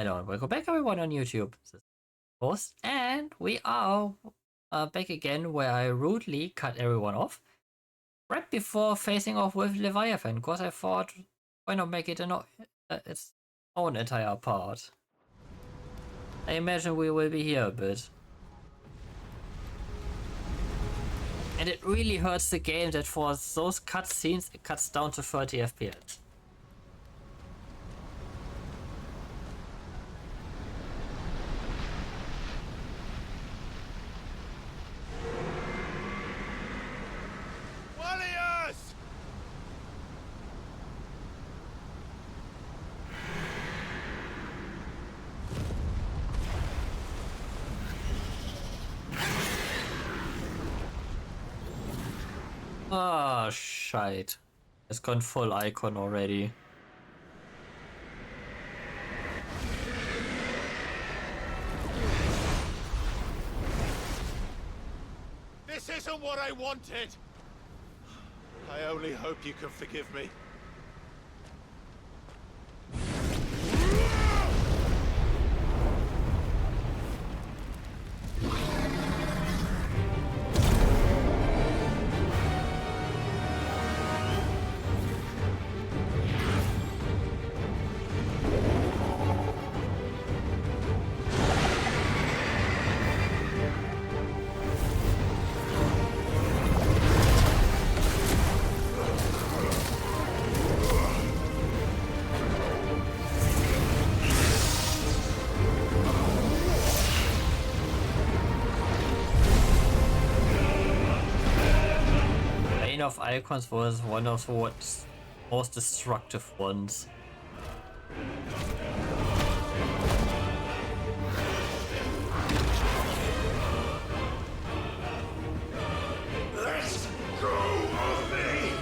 Hello and welcome back everyone on YouTube. This is Host, and we are back again where I rudely cut everyone off right before facing off with Leviathan, because I thought, why not make it its own entire part. I imagine we will be here a bit. And it really hurts the game that for those cutscenes it cuts down to 30 FPS. Ah, shite. It's gone full icon already. This isn't what I wanted! I only hope you can forgive me. Of icons was one of the most destructive ones. Let go of me!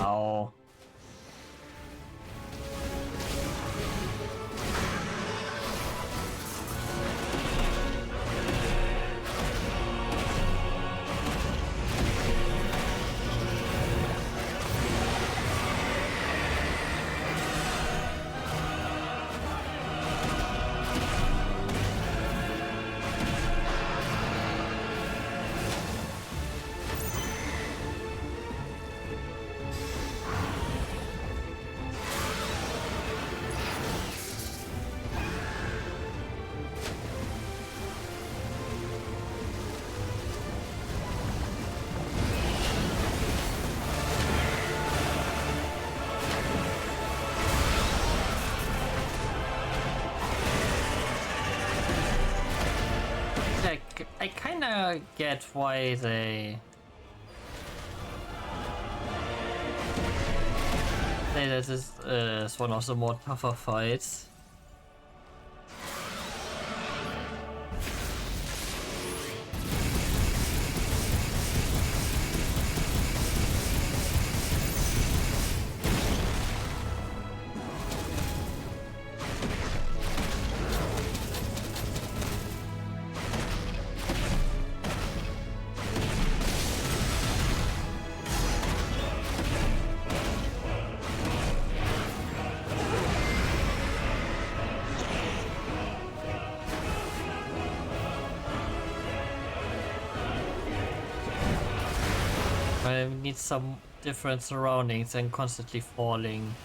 Ow. I kinda get why they say that this is one of the more tougher fights. I need some different surroundings and constantly falling.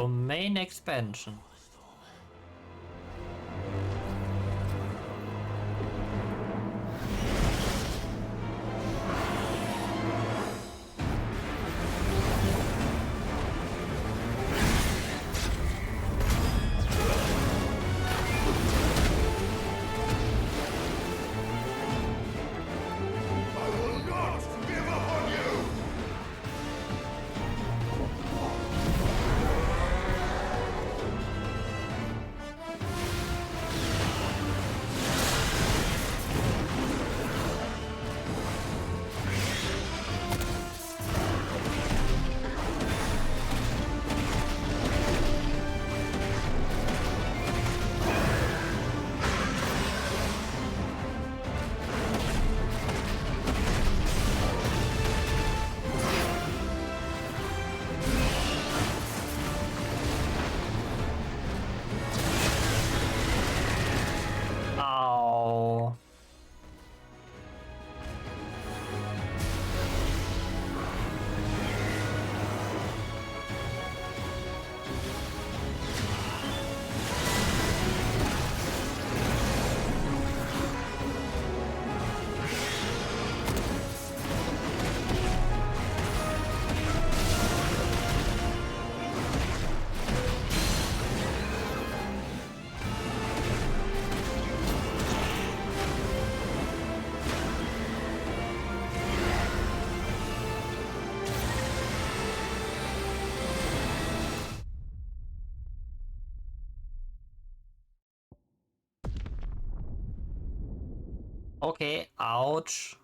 Main expansion. Okay, ouch.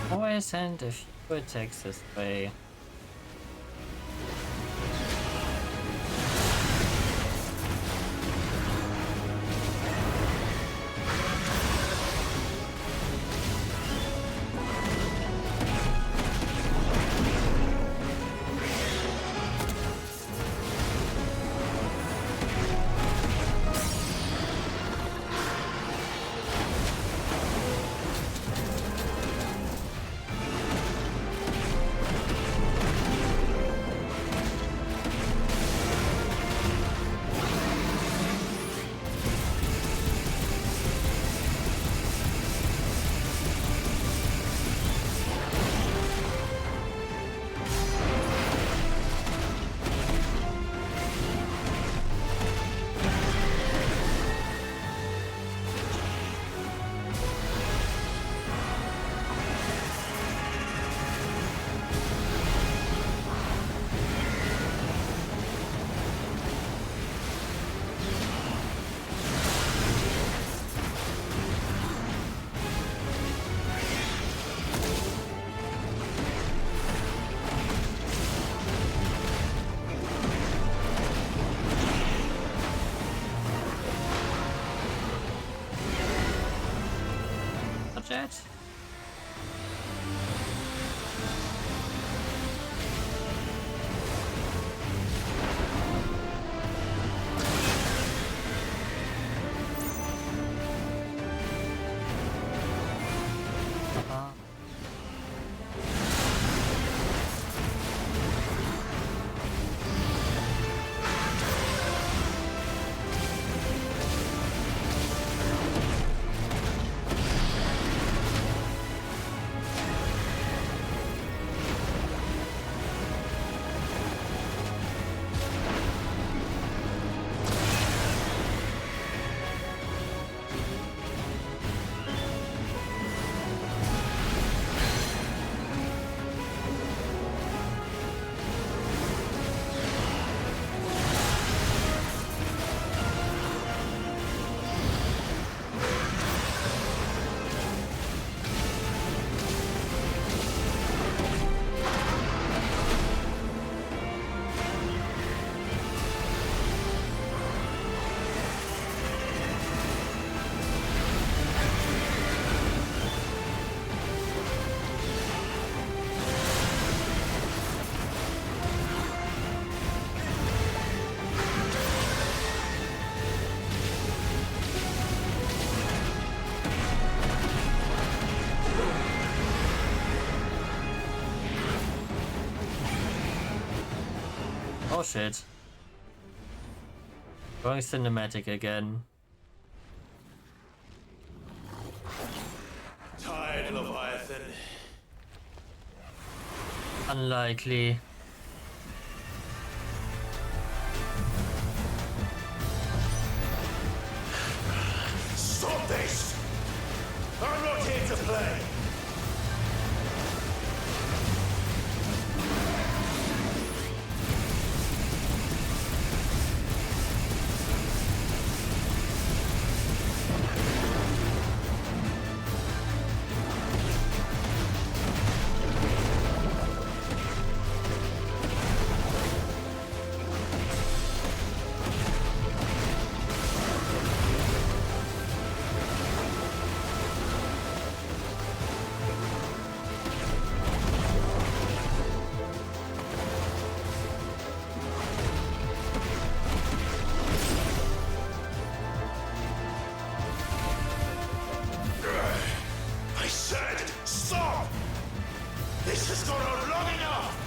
Always send a few attacks this way. Jet? Oh shit. Going cinematic again. Tired, Leviathan. Unlikely. Stop this! I'm not here to play! I said, stop! This has gone on long enough!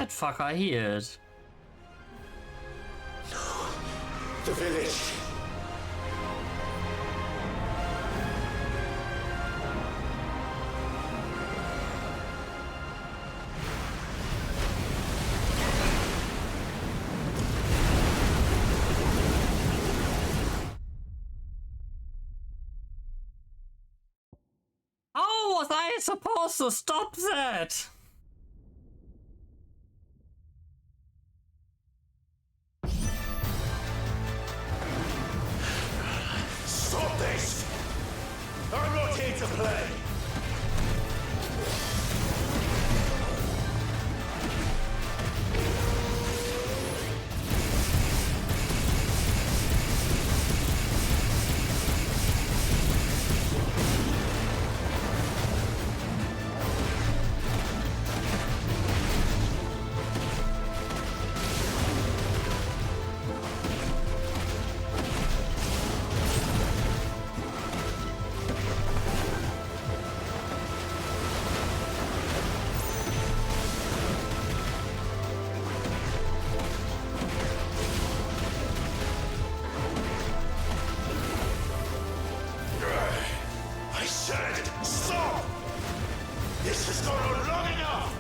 That fucker healed. The village. How was I supposed to stop that? Stop this! I'm not here to play! I said stop! This has gone on long enough!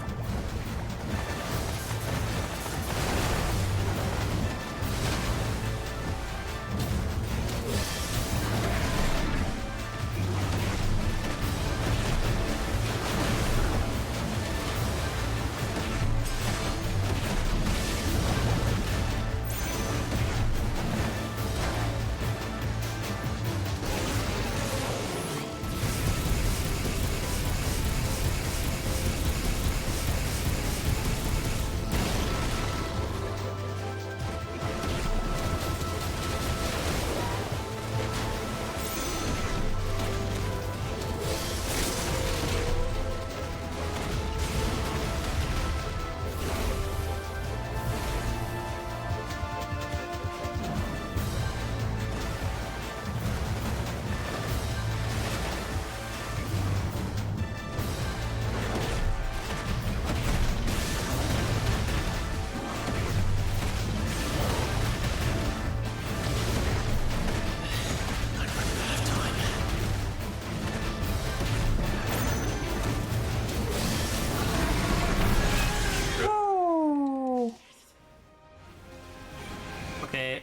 Okay.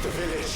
The village.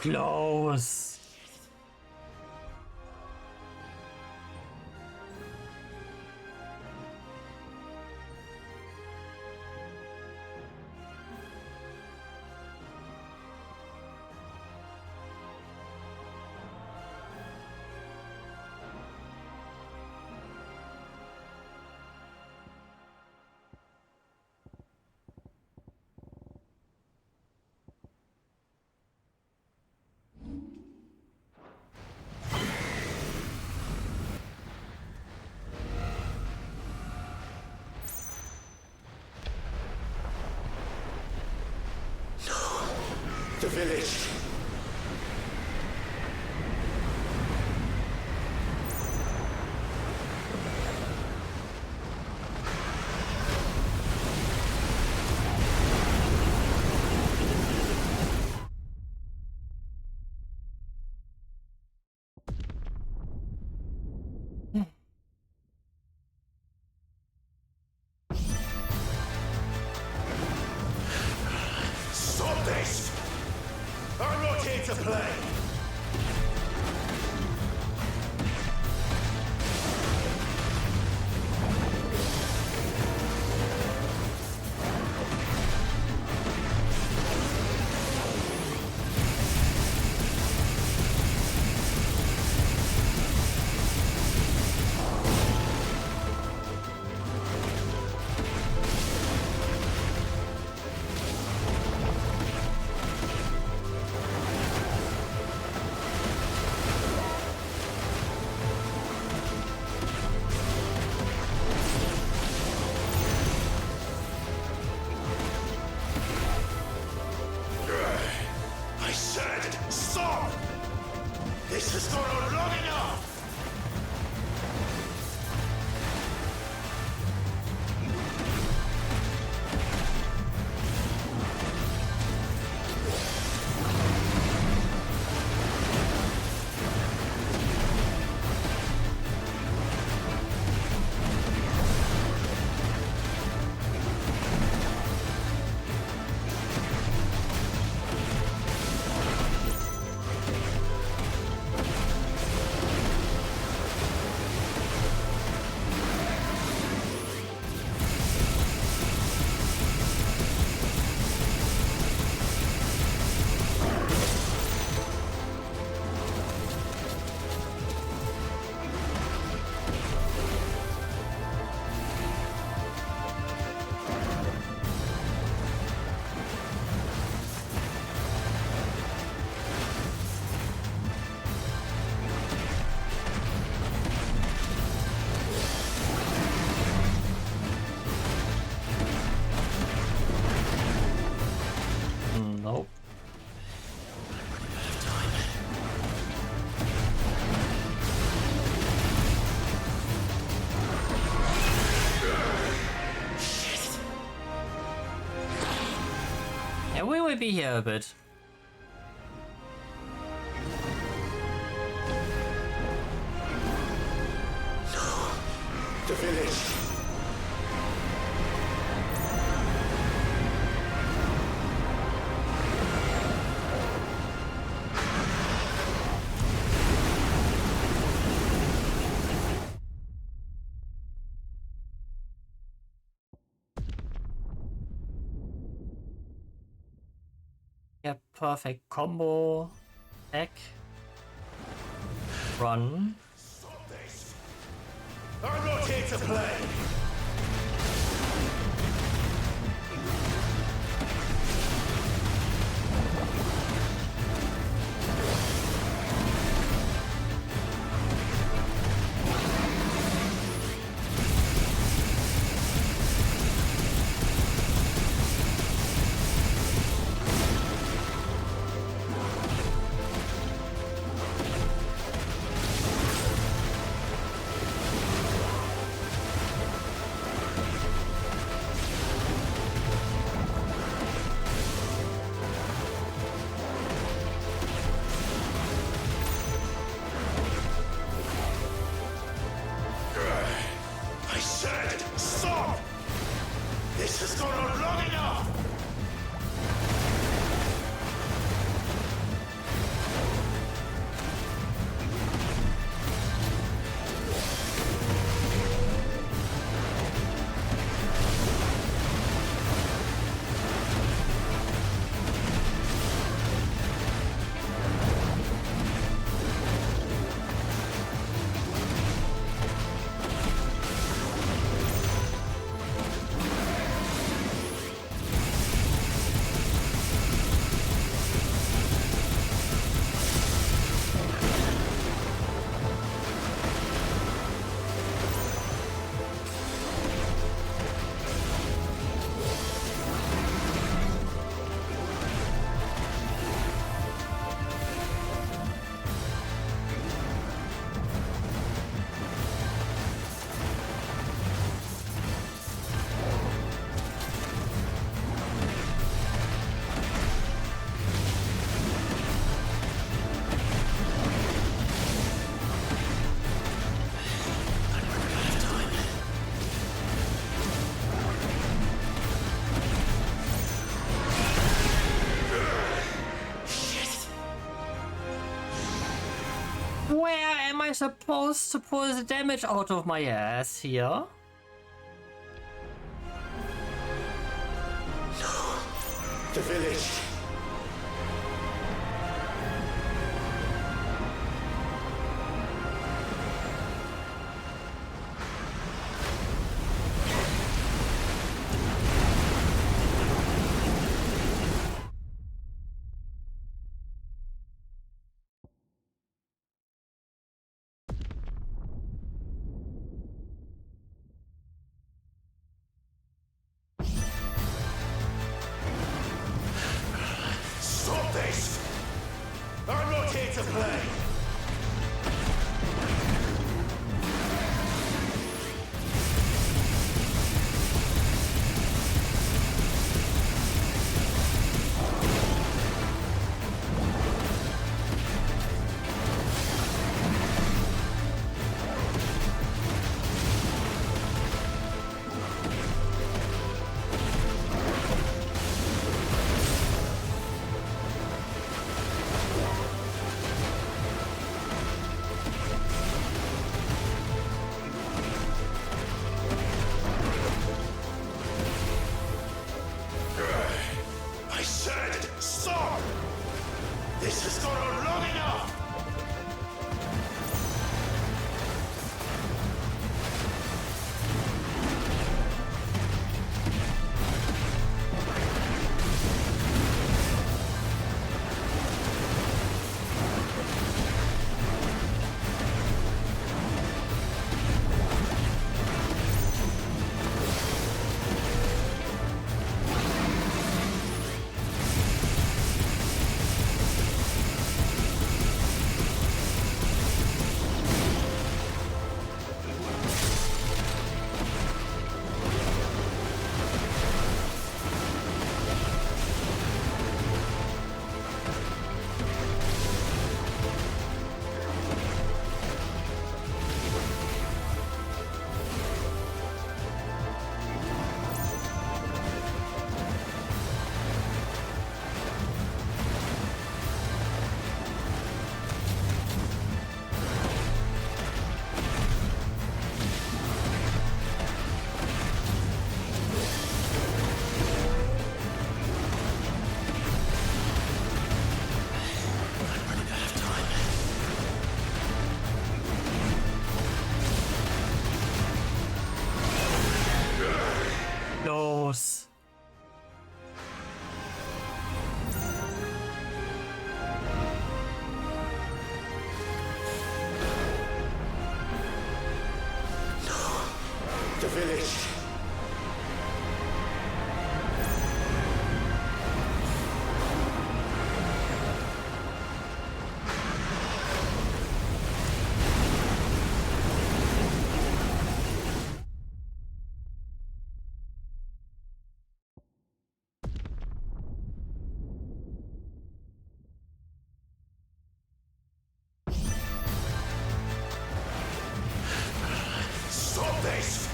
close. The village. Stop this! I'm not here to play! I said, stop! This has gone on long enough! Nope. Yeah, we will be here a bit. The village. Yeah, perfect combo. Attack. Run. Stop this! I'm not here to play! Where am I supposed to pull the damage out of my ass here? No. The village. Stop this! I'm not here to play! I said stop! This has gone on long enough! Los. The village. Stop this!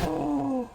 Oh.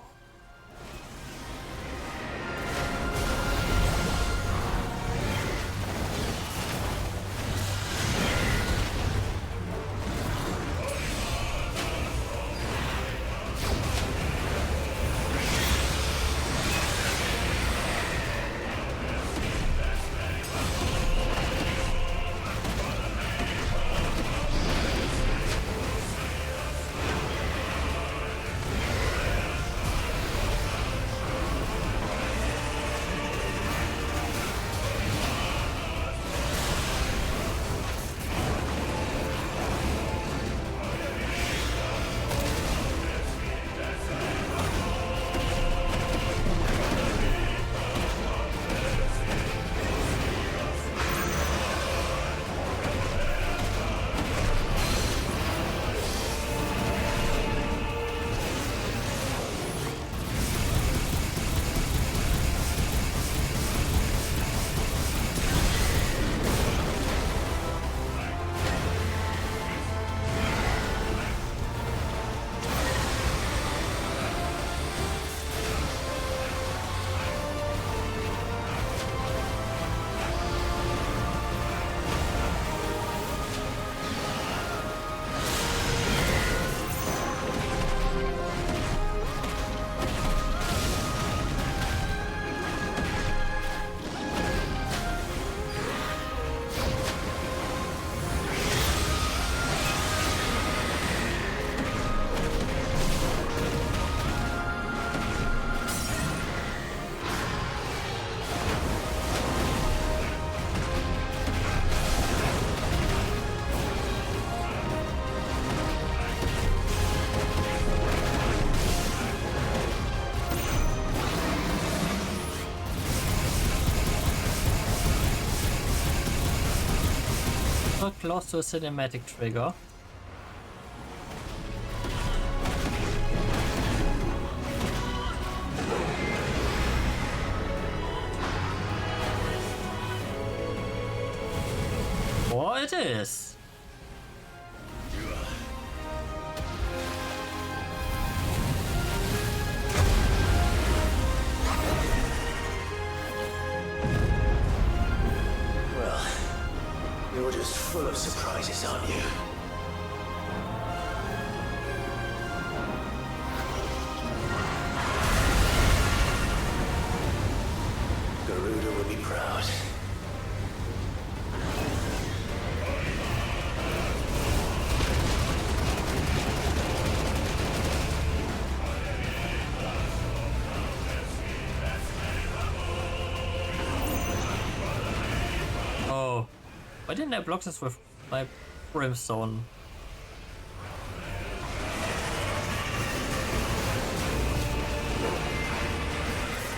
So close to a cinematic trigger. Oh, it is. Well, you're just full of surprises, aren't you? Garuda would be proud. Oh, why didn't I block this with my brimstone?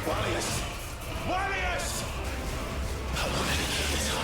Warriors! Warriors! How long did it keep this up?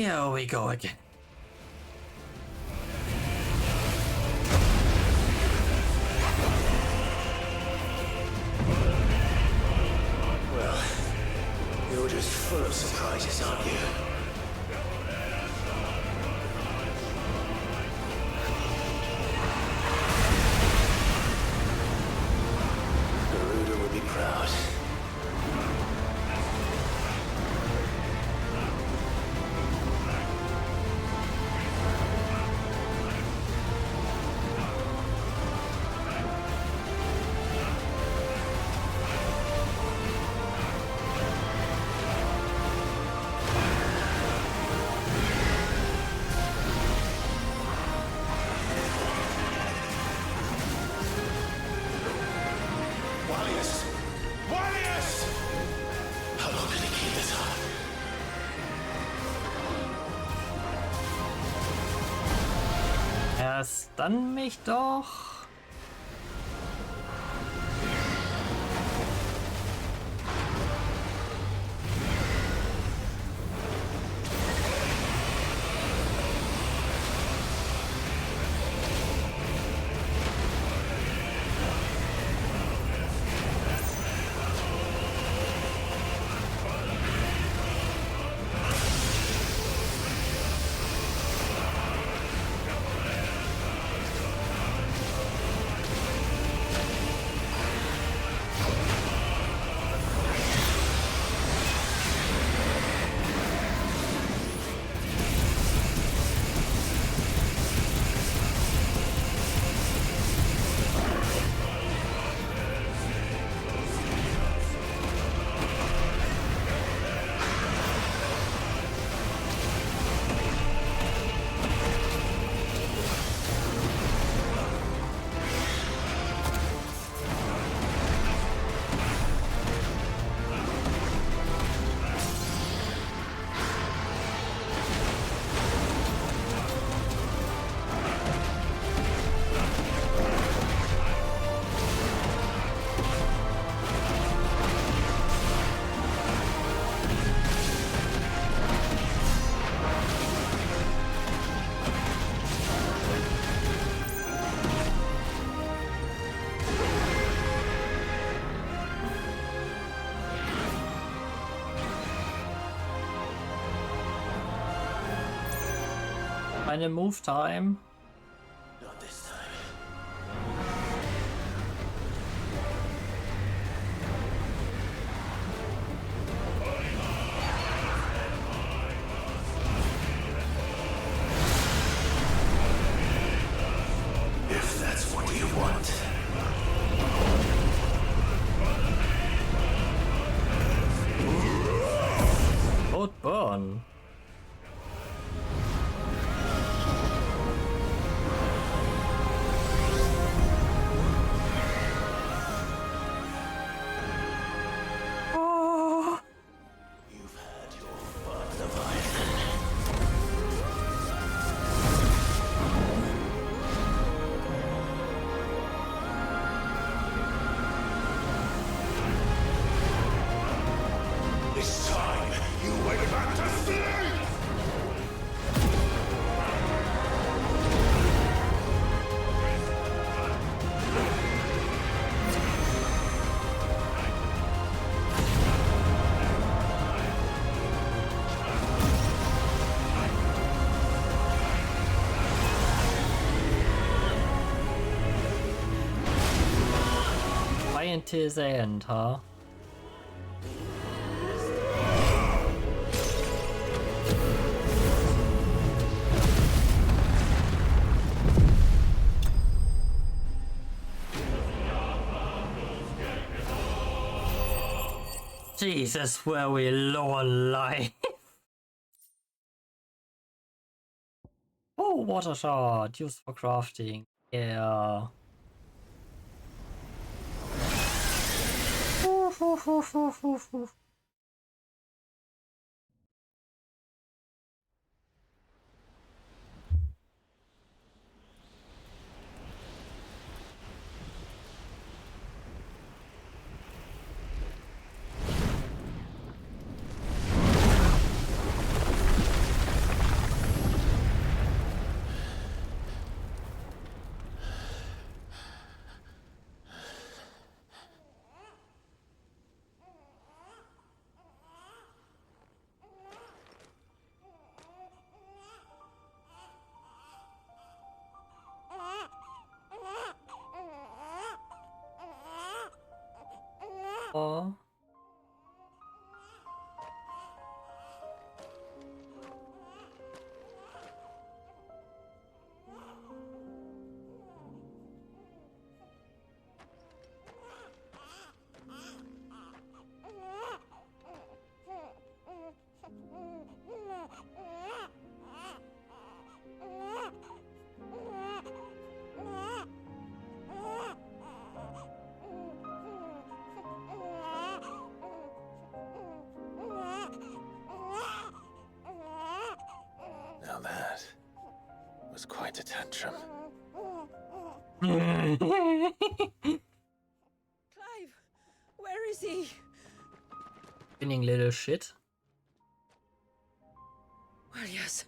Here we go again. Well, you're just full of surprises, aren't you? Garuda would be proud. Stun mich doch. Eine Move Time. Not this time. If that's what you want. Both burn. Until the end, huh? Jesus, were we low on life? Oh, water shot, used for crafting. Yeah. Oh. Now that was quite a tantrum. Clive, where is he? Spinning little shit. Well, yes.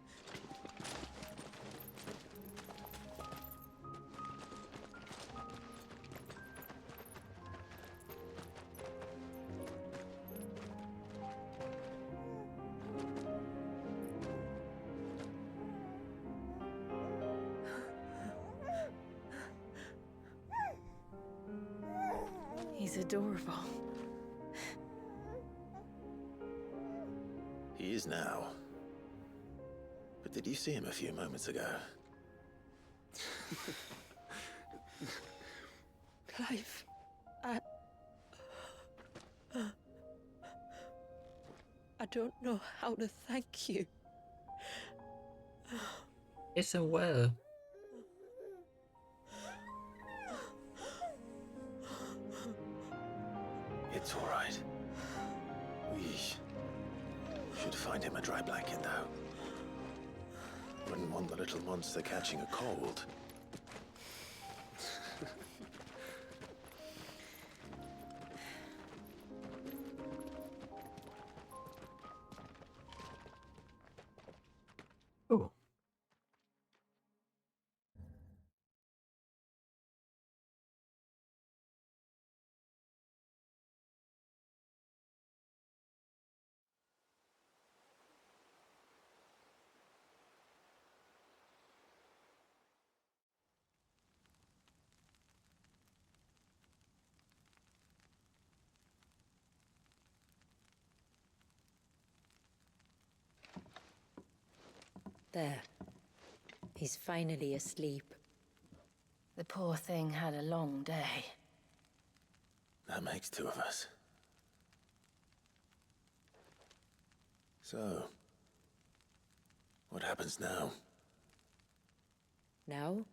He's adorable. He is now. But did you see him a few moments ago? Clive, I don't know how to thank you. Listen well. It's all right. We should find him a dry blanket, though. Wouldn't want the little monster catching a cold. Oh. There. He's finally asleep. The poor thing had a long day. That makes two of us. So, what happens now? Now?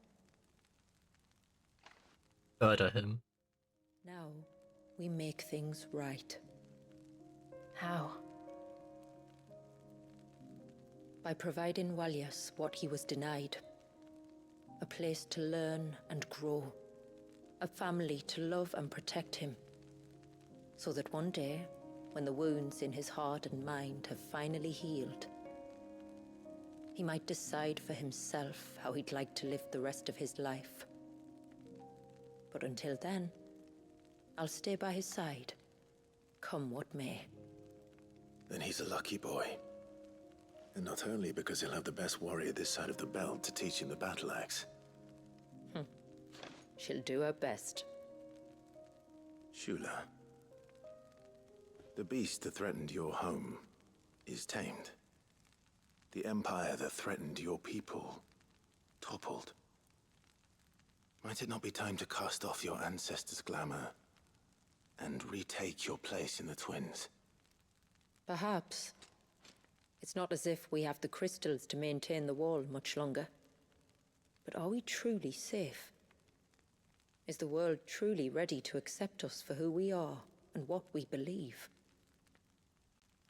Murder him. Now, we make things right. How? By providing Walyas what he was denied. A place to learn and grow. A family to love and protect him. So that one day, when the wounds in his heart and mind have finally healed, he might decide for himself how he'd like to live the rest of his life. But until then, I'll stay by his side, come what may. Then he's a lucky boy. And not only because he'll have the best warrior this side of the belt to teach him the battle axe. She'll do her best. Shula, the beast that threatened your home is tamed. The empire that threatened your people toppled. Might it not be time to cast off your ancestors' glamour and retake your place in the Twins? Perhaps. It's not as if we have the crystals to maintain the wall much longer. But are we truly safe? Is the world truly ready to accept us for who we are and what we believe?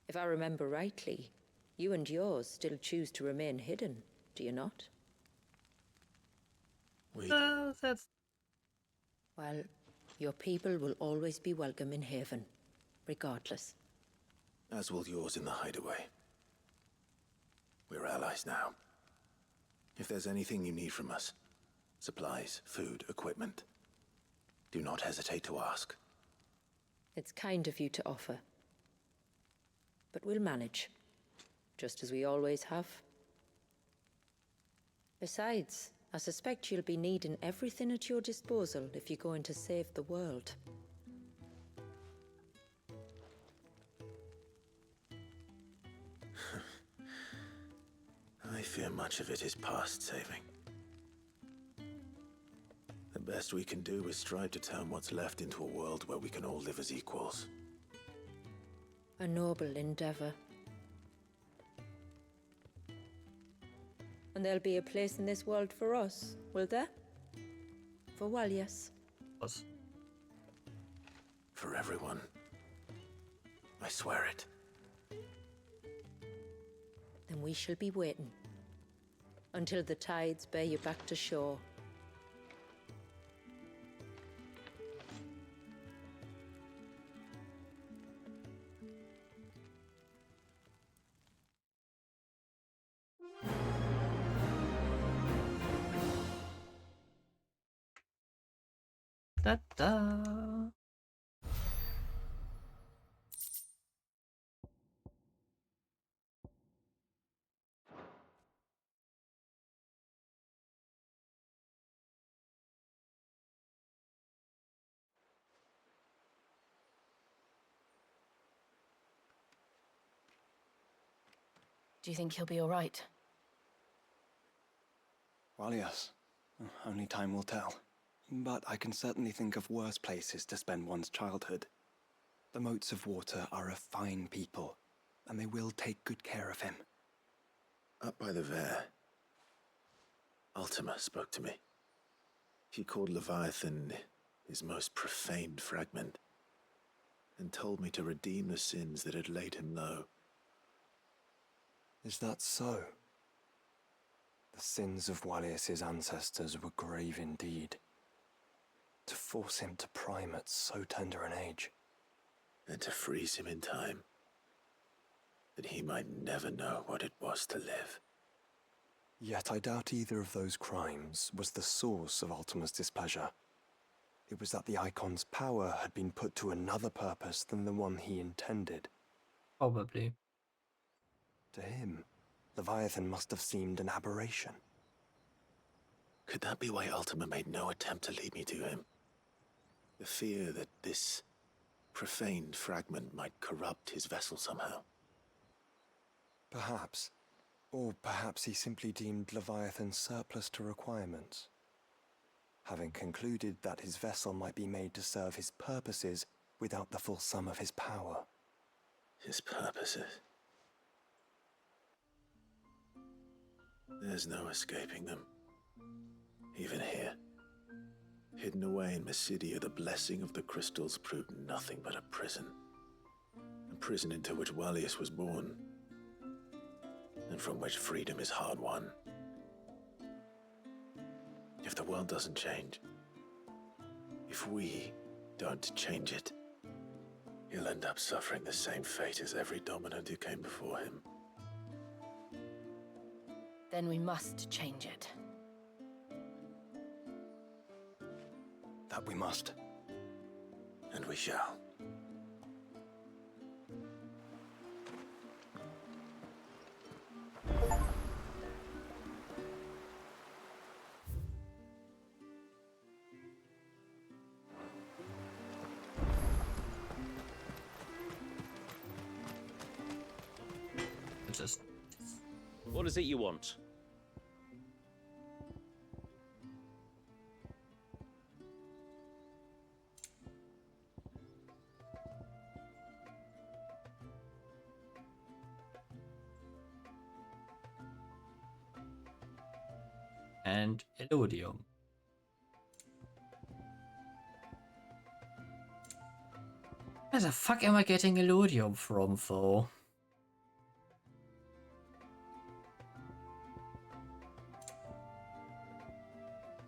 If I remember rightly, you and yours still choose to remain hidden, do you not? That's Well, your people will always be welcome in Haven, regardless. As will yours in the hideaway. We're allies now. If there's anything you need from us, supplies, food, equipment, do not hesitate to ask. It's kind of you to offer. But we'll manage, just as we always have. Besides, I suspect you'll be needing everything at your disposal if you're going to save the world. I fear much of it is past saving. The best we can do is strive to turn what's left into a world where we can all live as equals. A noble endeavor. And there'll be a place in this world for us, will there? For Walyas. Us. For everyone. I swear it. Then we shall be waiting. Until the tides bear you back to shore. Da-da. Do you think he'll be all right? Well, yes. Only time will tell. But I can certainly think of worse places to spend one's childhood. The Moats of Water are a fine people, and they will take good care of him. Up by the Ver, Ultima spoke to me. She called Leviathan his most profaned fragment, and told me to redeem the sins that had laid him low. Is that so? The sins of Walyas' ancestors were grave indeed. To force him to prime at so tender an age. And to freeze him in time, that he might never know what it was to live. Yet I doubt either of those crimes was the source of Ultima's displeasure. It was that the Icon's power had been put to another purpose than the one he intended. Probably. To him, Leviathan must have seemed an aberration. Could that be why Ultima made no attempt to lead me to him? The fear that this profaned fragment might corrupt his vessel somehow. Perhaps. Or perhaps he simply deemed Leviathan surplus to requirements. Having concluded that his vessel might be made to serve his purposes without the full sum of his power. His purposes. There's no escaping them. Even here. Hidden away in Mysidia, the blessing of the crystals proved nothing but a prison. A prison into which Walyas was born, and from which freedom is hard won. If the world doesn't change, if we don't change it, he'll end up suffering the same fate as every dominant who came before him. Then we must change it. That we must. And we shall. Just What is it you want? and Elodium. Where the fuck am I getting Elodium from, though?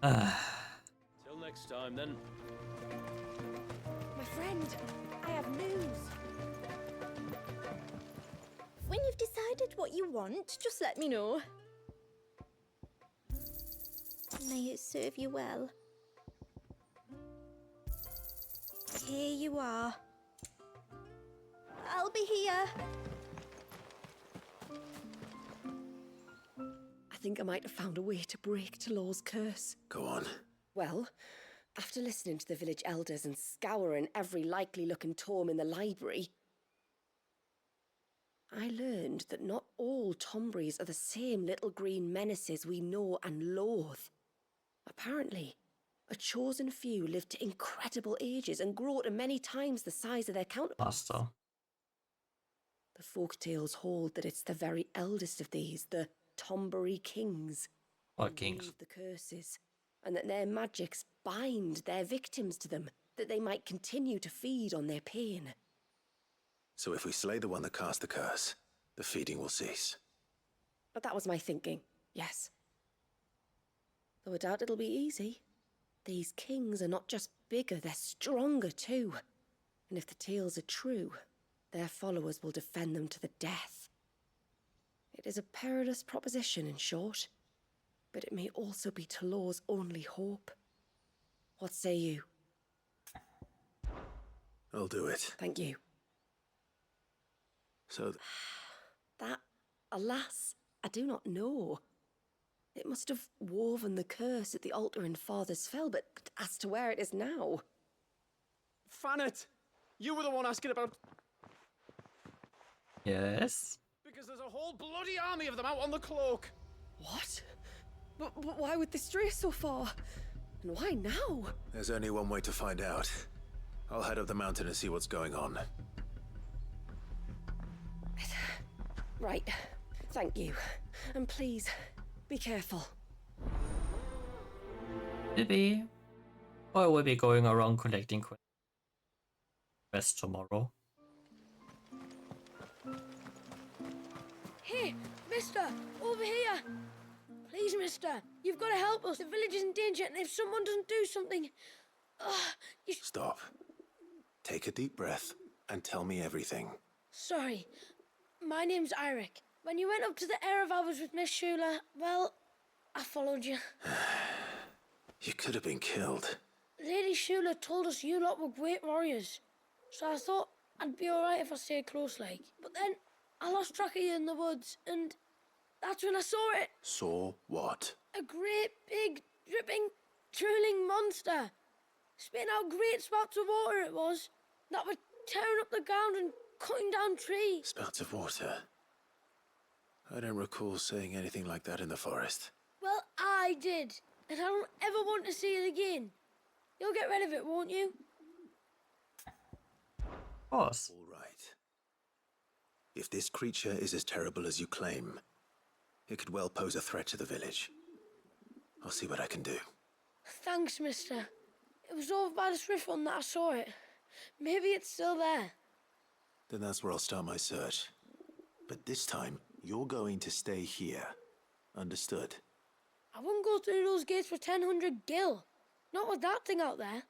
Till next time, then. My friend, I have news. When you've decided what you want, just let me know. May it serve you well. Here you are. I'll be here. I think I might have found a way to break Talor's curse. Go on. Well, after listening to the village elders and scouring every likely-looking tome in the library, I learned that not all Tomberries are the same little green menaces we know and loathe. Apparently, a chosen few live to incredible ages and grow to many times the size of their counterparts. Master. The folktales hold that it's the very eldest of these, the Tomberry kings, Or who kings. weave the curses, and that their magics bind their victims to them, that they might continue to feed on their pain. So if we slay the one that cast the curse, the feeding will cease. But that was my thinking, yes. Though I doubt it'll be easy. These kings are not just bigger, they're stronger too. And if the tales are true, their followers will defend them to the death. It is a perilous proposition, in short, but it may also be Talor's only hope. What say you? I'll do it. Thank you. So, That, alas, I do not know. It must have woven the curse at the altar in Father's Fell, but as to where it is now... Fanet! You were the one asking about... Yes. Because there's a whole bloody army of them out on the cloak! What? But why would they stray so far? And why now? there's only one way to find out. I'll head up the mountain and see what's going on. Right. Thank you. And please, be careful. Maybe. Or we'll be going around collecting quests tomorrow. Hey, mister! Over here! Please, mister! You've got to help us! The village is in danger, and if someone doesn't do something... you... Stop. Take a deep breath and tell me everything. Sorry. My name's Eirik. When you went up to the Air of Hours with Miss Shula, well, I followed you. You could have been killed. Lady Shula told us you lot were great warriors, so I thought I'd be alright if I stayed close like. But then I lost track of you in the woods, and that's when I saw it. Saw what? A great, big, dripping, drooling monster. Spitting out great spouts of water it was, that were tearing up the ground and cutting down trees. Spouts of water. I don't recall seeing anything like that in the forest. Well, I did, and I don't ever want to see it again. You'll get rid of it, won't you? Of course. All right. If this creature is as terrible as you claim, it could well pose a threat to the village. I'll see what I can do. Thanks, mister. It was over by the Swift one that I saw it. Maybe it's still there. Then that's where I'll start my search. But this time, you're going to stay here. Understood? I wouldn't go through those gates for 1000 gil. Not with that thing out there.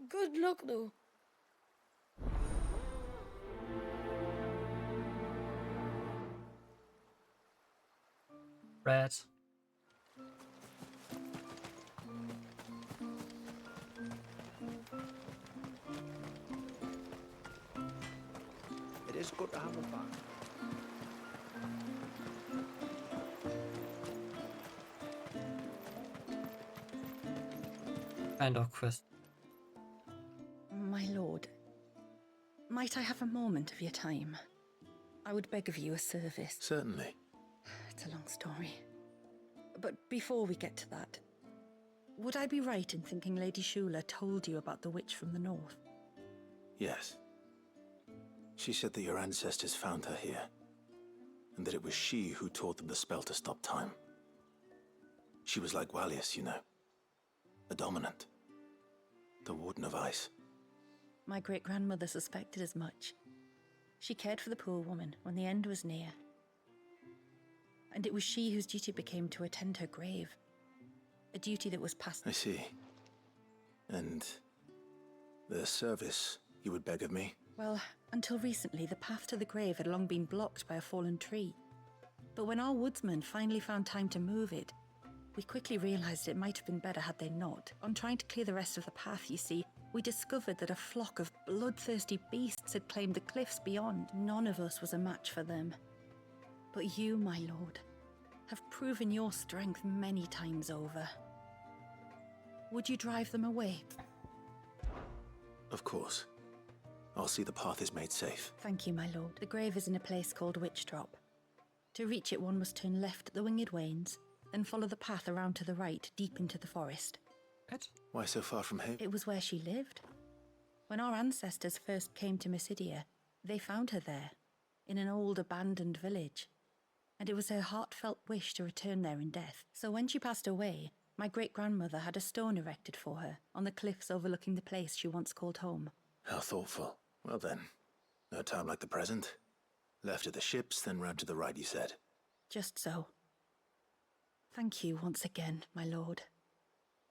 Good luck, though. Red. It is good to have them back. Kind of quest. My lord, might I have a moment of your time? I would beg of you a service. Certainly. It's a long story. But before we get to that, would I be right in thinking Lady Shula told you about the witch from the north? Yes. She said that your ancestors found her here, and that it was she who taught them the spell to stop time. She was like Wallius, you know. A dominant. The Warden of Ice. My great-grandmother suspected as much. She cared for the poor woman when the end was near. And it was she whose duty became to attend her grave. A duty that was passed... I see. And the service you would beg of me? Well, until recently, the path to the grave had long been blocked by a fallen tree. But when our woodsmen finally found time to move it, we quickly realized it might have been better had they not. On trying to clear the rest of the path, you see, we discovered that a flock of bloodthirsty beasts had claimed the cliffs beyond. None of us was a match for them. But you, my lord, have proven your strength many times over. Would you drive them away? Of course. I'll see the path is made safe. Thank you, my lord. The grave is in a place called Witch Drop. To reach it, one must turn left at the Winged Wains, then follow the path around to the right, deep into the forest. What? Why so far from here? It was where she lived. When our ancestors first came to Mysidia, they found her there, in an old abandoned village. And it was her heartfelt wish to return there in death. So when she passed away, my great-grandmother had a stone erected for her on the cliffs overlooking the place she once called home. How thoughtful. Well then, no time like the present. Left at the ships, then round to the right, you said. Just so. Thank you once again, my lord.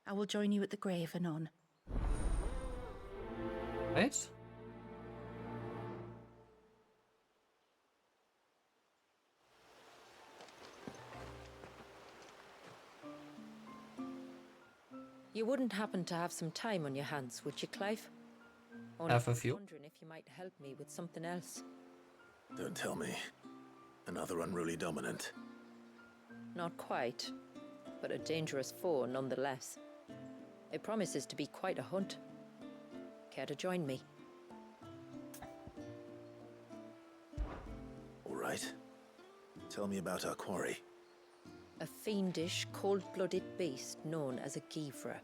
I will join you at the grave anon. Right? You wouldn't happen to have some time on your hands, would you, Clive? Have a few. Wondering if you might help me with something else. Don't tell me. Another unruly dominant. Not quite, but a dangerous foe nonetheless. It promises to be quite a hunt. Care to join me? All right. Tell me about our quarry. A fiendish, cold-blooded beast known as a Givra.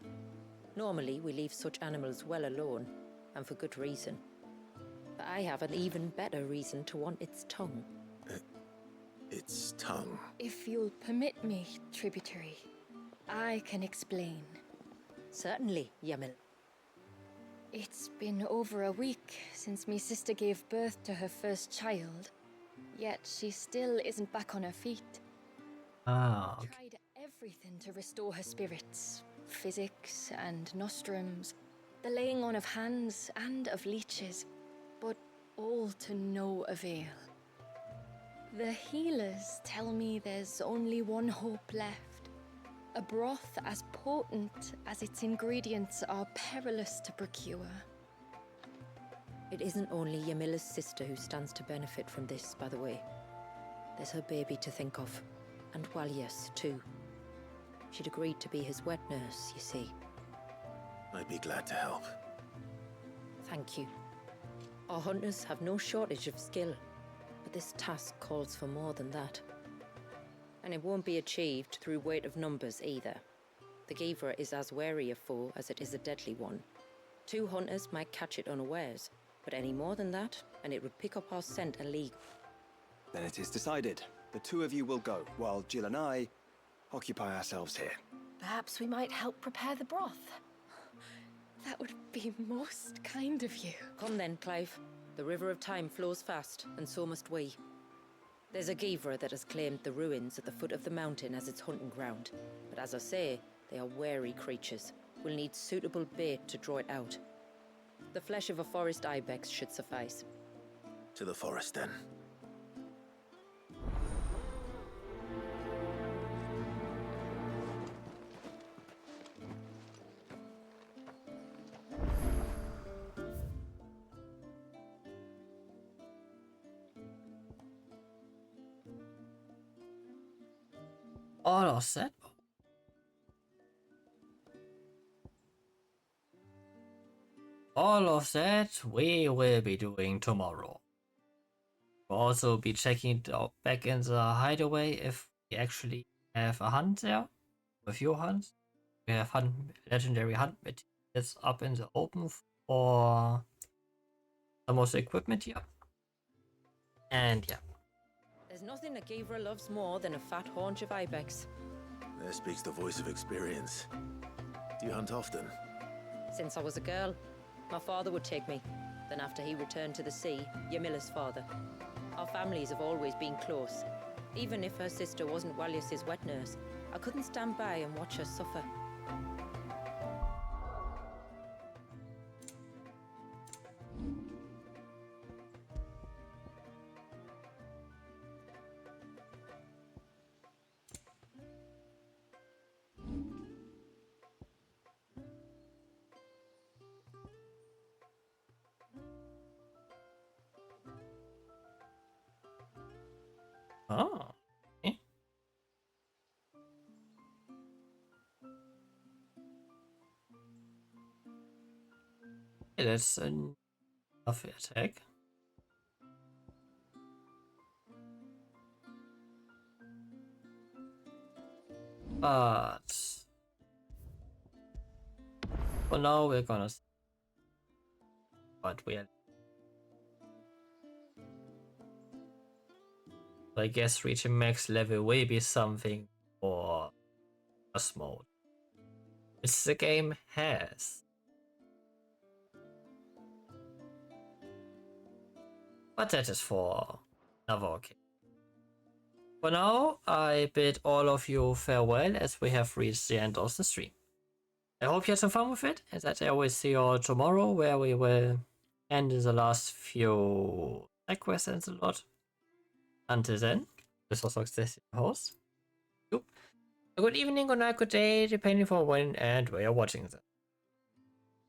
Normally, we leave such animals well alone, and for good reason. But I have an even better reason to want its tongue. Its tongue. If you'll permit me, tributary, I can explain. Certainly, Yamil. It's been over a week since me sister gave birth to her first child, yet she still isn't back on her feet. Ah, okay. Tried everything to restore her spirits. Physics and nostrums, the laying on of hands and of leeches, but all to no avail. The healers tell me there's only one hope left. A broth as potent as its ingredients are perilous to procure. It isn't only Yamila's sister who stands to benefit from this, by the way. There's her baby to think of. And Walias, too. She'd agreed to be his wet nurse, you see. I'd be glad to help. Thank you. Our hunters have no shortage of skill, but this task calls for more than that. And it won't be achieved through weight of numbers either. The Givra is as wary a foe as it is a deadly one. 2 hunters might catch it unawares, but any more than that, and it would pick up our scent a league. Then it is decided. The 2 of you will go, while Jill and I occupy ourselves here. Perhaps we might help prepare the broth. That would be most kind of you. Come then, Clive. The river of time flows fast, and so must we. There's a Givra that has claimed the ruins at the foot of the mountain as its hunting ground. But as I say, they are wary creatures. We'll need suitable bait to draw it out. The flesh of a forest ibex should suffice. To the forest, then. All set. All of that we will be doing tomorrow. We'll also be checking back in the hideaway if we actually have a hunt there. A few hunts. We have legendary hunt materials up in the open for some of the equipment here. And yeah. There's nothing a Givra loves more than a fat haunch of ibex. There speaks the voice of experience. Do you hunt often? Since I was a girl, my father would take me. Then after he returned to the sea, Yamila's father. Our families have always been close. Even if her sister wasn't Walias's wet nurse, I couldn't stand by and watch her suffer. Oh. Okay. Yeah, that's of attack. But for now we're gonna see what we are. I guess reaching max level will be something for boss mode, which the game has. But that is for another occasion. For now, I bid all of you farewell as we have reached the end of the stream. I hope you had some fun with it, and that I will see you all tomorrow, where we will end in the last few side quests and a lot. Until then, this was Nox Destin, host. A good evening, good night, good day, depending on when and where you're watching them.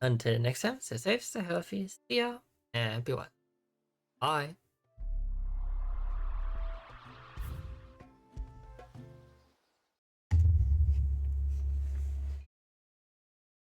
Until next time, stay safe, stay healthy, see ya, and be well. Bye.